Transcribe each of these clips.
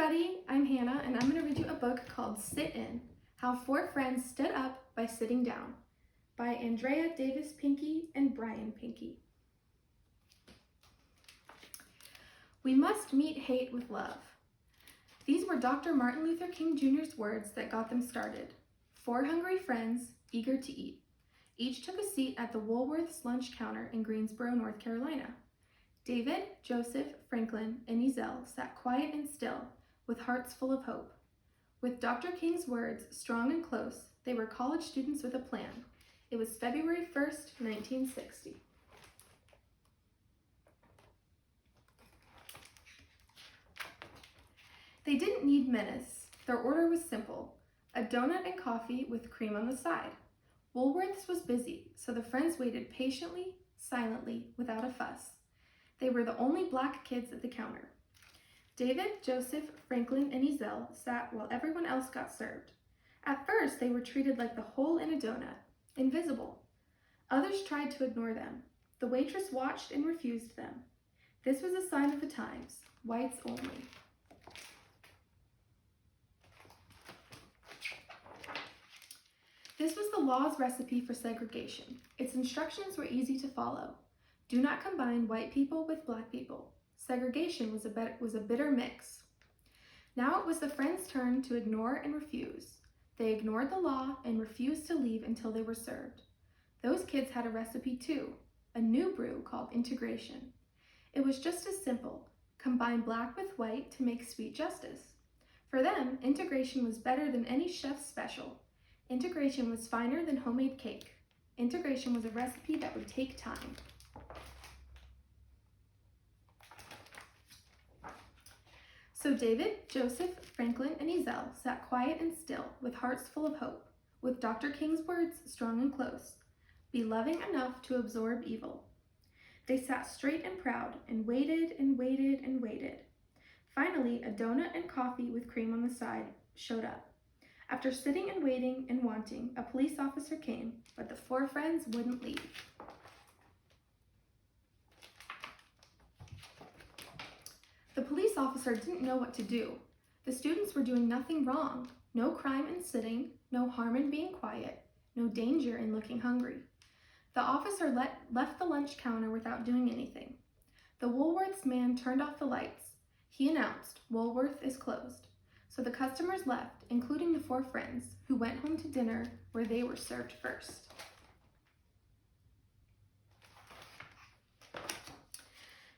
everybody, I'm Hannah and I'm going to read you a book called Sit In, How Four Friends Stood Up by Sitting Down by Andrea Davis Pinkney and Brian Pinkney. We must meet hate with love. These were Dr. Martin Luther King Jr.'s words that got them started. Four hungry friends, eager to eat. Each took a seat at the Woolworth's lunch counter in Greensboro, North Carolina. David, Joseph, Franklin, and Ezell sat quiet and still, with hearts full of hope. With Dr. King's words strong and close, they were college students with a plan. It was February 1st, 1960. They didn't need menace. Their order was simple: a donut and coffee with cream on the side. Woolworth's was busy, so the friends waited patiently, silently, without a fuss. They were the only black kids at the counter. David, Joseph, Franklin, and Ezell sat while everyone else got served. At first, they were treated like the hole in a donut, invisible. Others tried to ignore them. The waitress watched and refused them. This was a sign of the times: whites only. This was the law's recipe for segregation. Its instructions were easy to follow. Do not combine white people with black people. Segregation was a bitter mix. Now it was the friends' turn to ignore and refuse. They ignored the law and refused to leave until they were served. Those kids had a recipe too, a new brew called integration. It was just as simple: combine black with white to make sweet justice. For them, integration was better than any chef's special. Integration was finer than homemade cake. Integration was a recipe that would take time. So David, Joseph, Franklin, and Ezell sat quiet and still, with hearts full of hope, with Dr. King's words strong and close: be loving enough to absorb evil. They sat straight and proud and waited and waited and waited. Finally, a donut and coffee with cream on the side showed up. After sitting and waiting and wanting, a police officer came, but the four friends wouldn't leave. The police officer didn't know what to do. The students were doing nothing wrong. No crime in sitting, no harm in being quiet, no danger in looking hungry. The officer left the lunch counter without doing anything. The Woolworth's man turned off the lights. He announced, "Woolworth is closed." So the customers left, including the four friends, who went home to dinner where they were served first.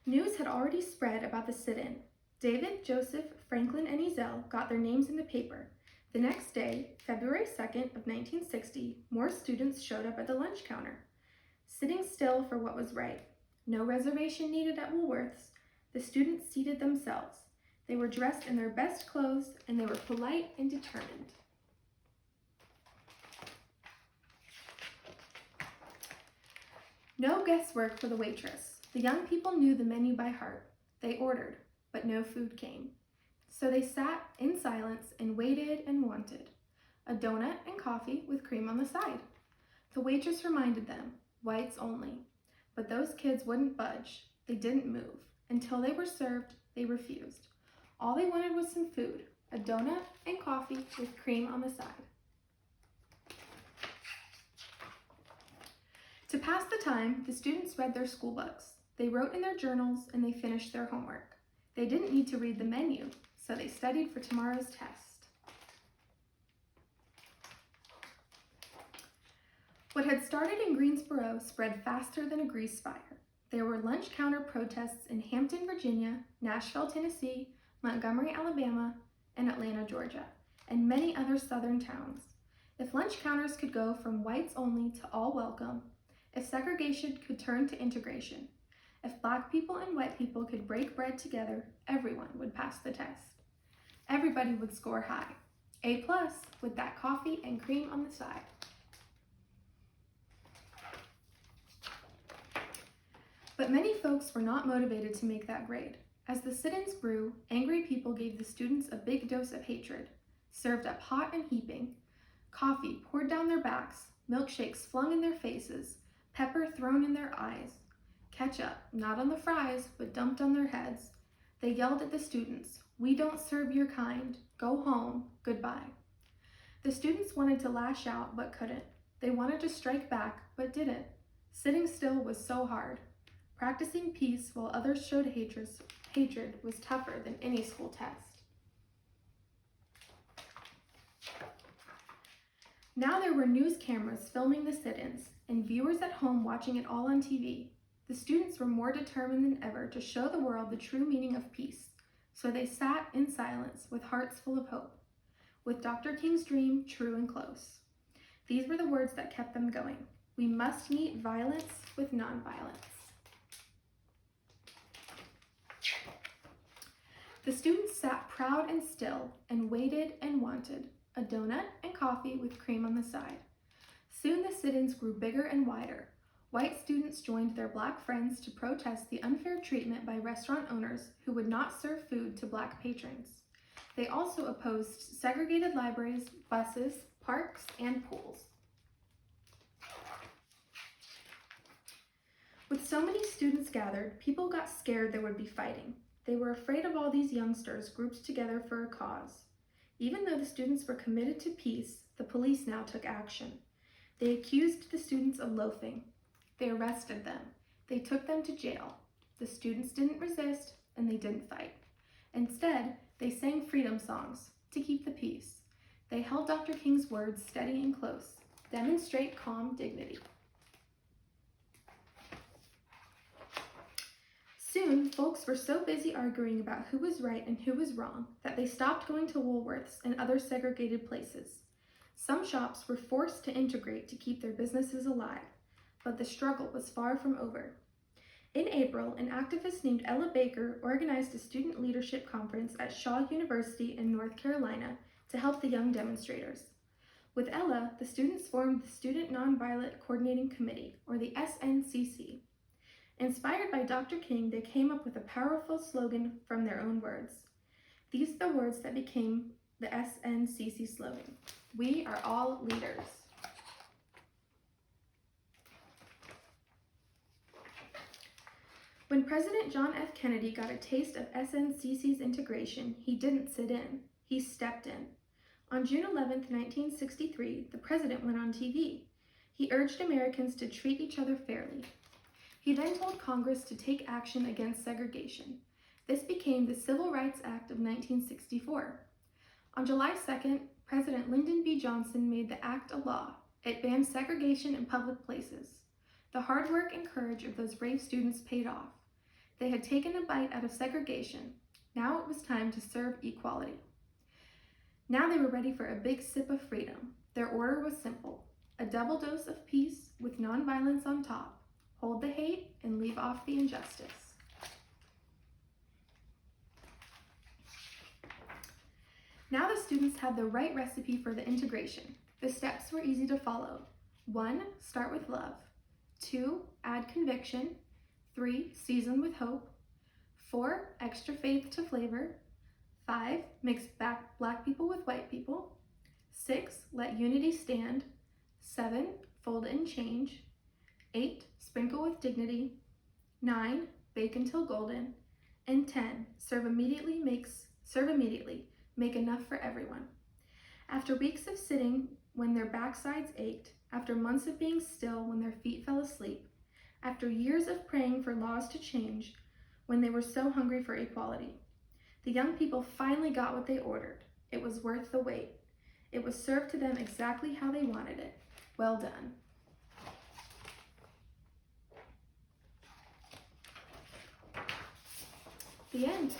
News had already spread about the sit-in. David, Joseph, Franklin, and Ezell got their names in the paper. The next day, February 2nd of 1960, more students showed up at the lunch counter, sitting still for what was right. No reservation needed at Woolworth's. The students seated themselves. They were dressed in their best clothes, and they were polite and determined. No guesswork for the waitress. The young people knew the menu by heart. They ordered, but no food came. So they sat in silence and waited and wanted. A donut and coffee with cream on the side. The waitress reminded them, whites only. But those kids wouldn't budge. They didn't move. Until they were served, they refused. All they wanted was some food, a donut and coffee with cream on the side. To pass the time, the students read their school books. They wrote in their journals and they finished their homework. They didn't need to read the menu, so they studied for tomorrow's test. What had started in Greensboro spread faster than a grease fire. There were lunch counter protests in Hampton, Virginia, Nashville, Tennessee, Montgomery, Alabama, and Atlanta, Georgia, and many other southern towns. If lunch counters could go from whites only to all welcome, if segregation could turn to integration, if black people and white people could break bread together, everyone would pass the test. Everybody would score high, A+ with that coffee and cream on the side. But many folks were not motivated to make that grade. As the sit-ins grew, angry people gave the students a big dose of hatred, served up hot and heaping, coffee poured down their backs, milkshakes flung in their faces, pepper thrown in their eyes, ketchup, not on the fries, but dumped on their heads. They yelled at the students, We don't serve your kind. Go home. Goodbye. The students wanted to lash out but couldn't. They wanted to strike back but didn't. Sitting still was so hard. Practicing peace while others showed hatred was tougher than any school test. Now there were news cameras filming the sit-ins and viewers at home watching it all on TV. The students were more determined than ever to show the world the true meaning of peace, so they sat in silence with hearts full of hope, with Dr. King's dream true and close. These were the words that kept them going. We must meet violence with nonviolence. The students sat proud and still and waited and wanted a donut and coffee with cream on the side. Soon the sit-ins grew bigger and wider. White students joined their black friends to protest the unfair treatment by restaurant owners who would not serve food to black patrons. They also opposed segregated libraries, buses, parks, and pools. With so many students gathered, people got scared there would be fighting. They were afraid of all these youngsters grouped together for a cause. Even though the students were committed to peace, the police now took action. They accused the students of loafing. They arrested them. They took them to jail. The students didn't resist, and they didn't fight. Instead, they sang freedom songs to keep the peace. They held Dr. King's words steady and close. Demonstrate calm dignity. Soon, folks were so busy arguing about who was right and who was wrong that they stopped going to Woolworths and other segregated places. Some shops were forced to integrate to keep their businesses alive, but the struggle was far from over. In April, an activist named Ella Baker organized a student leadership conference at Shaw University in North Carolina to help the young demonstrators. With Ella, the students formed the Student Nonviolent Coordinating Committee, or the SNCC. Inspired by Dr. King, they came up with a powerful slogan from their own words. These are the words that became the SNCC slogan. We are all leaders. When President John F. Kennedy got a taste of SNCC's integration, he didn't sit in. He stepped in. On June 11, 1963, the president went on TV. He urged Americans to treat each other fairly. He then told Congress to take action against segregation. This became the Civil Rights Act of 1964. On July 2nd, President Lyndon B. Johnson made the act a law. It banned segregation in public places. The hard work and courage of those brave students paid off. They had taken a bite out of segregation. Now it was time to serve equality. Now they were ready for a big sip of freedom. Their order was simple: a double dose of peace with nonviolence on top. Hold the hate and leave off the injustice. Now the students had the right recipe for the integration. The steps were easy to follow. 1. Start with love. 2. Add conviction. 3. Season with hope. 4. Extra faith to flavor. 5. Mix black people with white people. 6. Let unity stand. 7. Fold and change. 8. Sprinkle with dignity. 9. Bake until golden. And 10. Serve immediately. Make enough for everyone. After weeks of sitting when their backsides ached, after months of being still when their feet fell asleep, after years of praying for laws to change, when they were so hungry for equality, the young people finally got what they ordered. It was worth the wait. It was served to them exactly how they wanted it. Well done. The end.